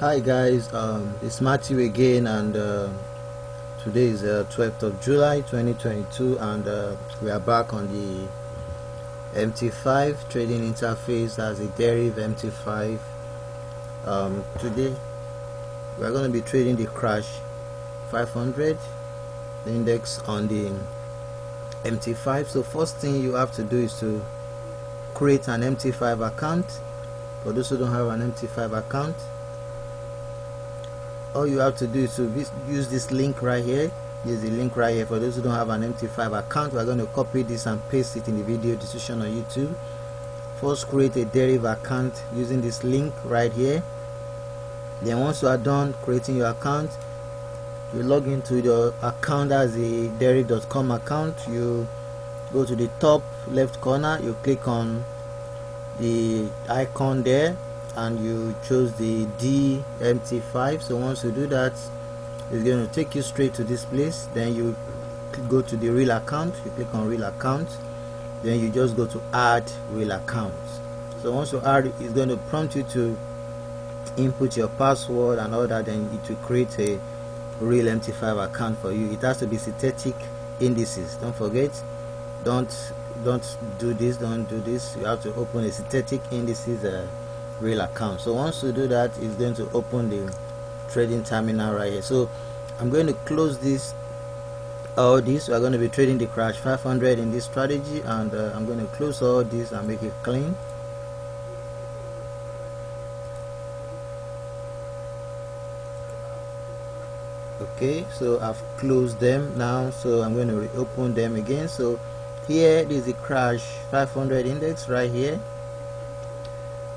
Hi guys, it's Matthew again, and today is 12th of July 2022, and we are back on the Mt5 trading interface as a deriv Mt5. Today we are going to be trading the crash 500 the index on the Mt5. So first thing you have to do is to create an Mt5 account. For those who don't have an Mt5 account, all you have to do is to use this link right here. Use the link right here. For those who don't have an Mt5 account, we're going to copy this and paste it in the video description on YouTube. First, create a deriv account using this link right here. Then once you are done creating your account, you log into your account as a deriv.com account. You go to the top left corner, you click on the icon there, and you choose the Mt5. So once you do that, it's going to take you straight to this place. Then you go to the real account, you click on real account, then you just go to add real account. So once you add, it's going to prompt you to input your password and all that, then it will create a real Mt5 account for you. It has to be synthetic indices. Don't forget, don't do this, don't do this. You have to open a synthetic indices real account. So once you do that, it's going to open the trading terminal right here. So I'm going to close this, all this. We're going to be trading the crash 500 in this strategy, and I'm going to close all this and make it clean. Okay, so I've closed them now, so I'm going to reopen them again. So here is the crash 500 index right here.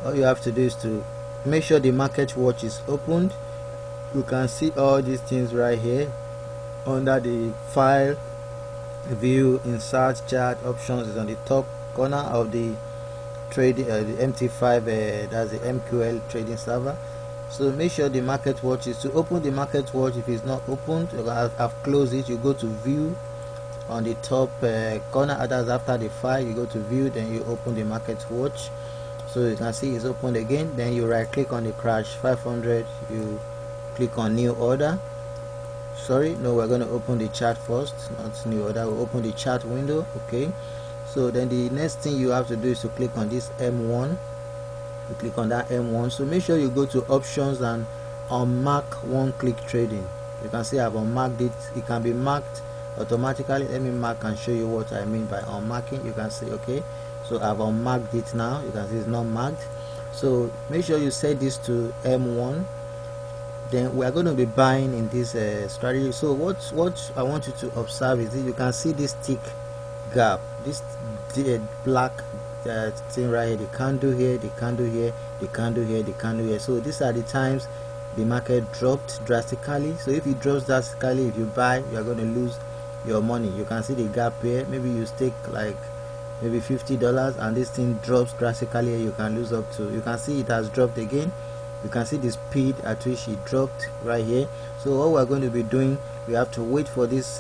All you have to do is to make sure the market watch is opened. You can see all these things right here under the file, view, insert, chart, options is on the top corner of the trade, the Mt5, that's the MQL trading server. So make sure the market watch is to open the market watch. If it's not opened, I've closed it. You go to view on the top corner, that's after the file. You go to view, then you open the market watch. So you can see it's opened again. Then you right click on the crash 500, you click on new order. Sorry, no, we're going to open the chart first, not new order. We'll open the chart window. Okay, so then the next thing you have to do is to click on this M1. You click on that M1. So make sure you go to options and unmark one click trading. You can see I've unmarked it. It can be marked automatically. Let me mark and show you what I mean by unmarking. You can see, okay, so I've unmarked it now. You can see it's not marked. So make sure you set this to M1. Then we are going to be buying in this strategy. So what I want you to observe is that you can see this thick gap, this black thing right here, the candle here, the candle here, the candle here, the candle here. So these are the times the market dropped drastically. So if it drops drastically, if you buy, you are going to lose your money. You can see the gap here. Maybe you stake like maybe $50 and this thing drops drastically here, you can lose up to, you can see it has dropped again. You can see the speed at which it dropped right here. So what we're going to be doing, we have to wait for this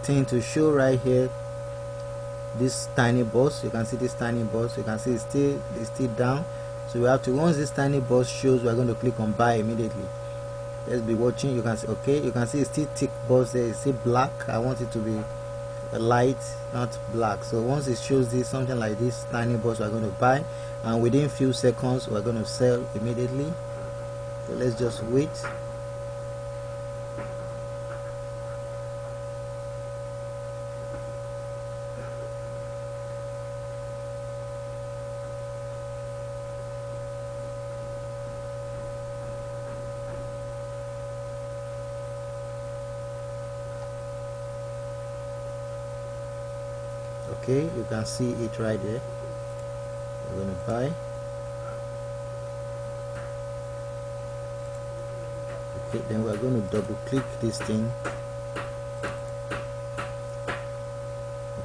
thing to show right here, this tiny box. You can see this tiny box. You can see it's still down. So we have to, once this tiny box shows, we're going to click on buy immediately. Let's be watching. You can see, okay, you can see it's still thick box there. It's still black. I want it to be light, not black. So once it shows this something like this tiny box, we're going to buy, and within few seconds we're going to sell immediately. So let's just wait. Okay, you can see it right there. We're going to buy. Okay, then we're going to double click this thing.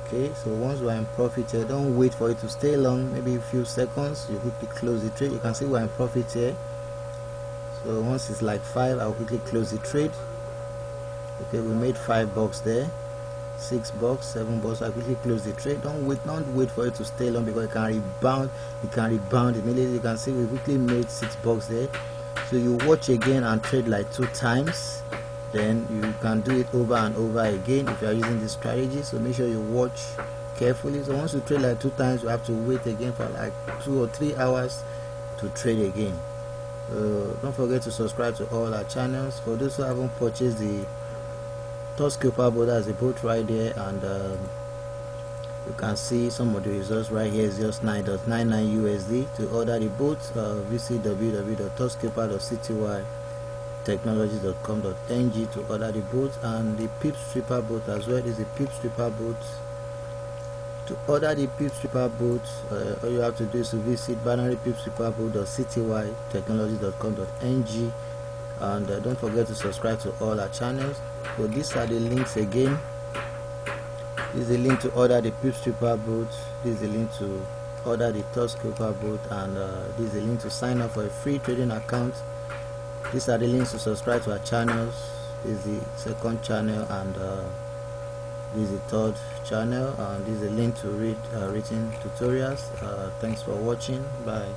Okay, so once we're in profit here, don't wait for it to stay long, maybe a few seconds. You quickly close the trade. You can see we're in profit here. So once it's like 5, I'll quickly close the trade. Okay, we made $5 there. $6, $7. I quickly close the trade. Don't wait for it to stay long, because it can rebound immediately. You can see we quickly made $6 there. So you watch again and trade like 2 times, then you can do it over and over again if you are using this strategy. So make sure you watch carefully. So once you trade like 2 times, you have to wait again for like 2 or 3 hours to trade again. Don't forget to subscribe to all our channels. For those who haven't purchased the TOUCHSCALPER boat, there's a boat right there, and you can see some of the results right here. Is just 9.99 USD. To order the boat, visit www.touchscalper.citywidetechnologies.com.ng to order the boat, and the PIPSREAPER boat as well. Is a PIPSREAPER boat. To order the PIPSREAPER boat, all you have to do is to visit binarypipsreaperboat.citywidetechnologies.com.ng, and don't forget to subscribe to all our channels. So these are the links again. This is the link to order the PIPSREAPER boat. This is the link to order the TOUCHSCALPER boat, and this is the link to sign up for a free trading account. These are the links to subscribe to our channels. This is the second channel, and this is the third channel, and this is a link to read written tutorials. Thanks for watching. Bye.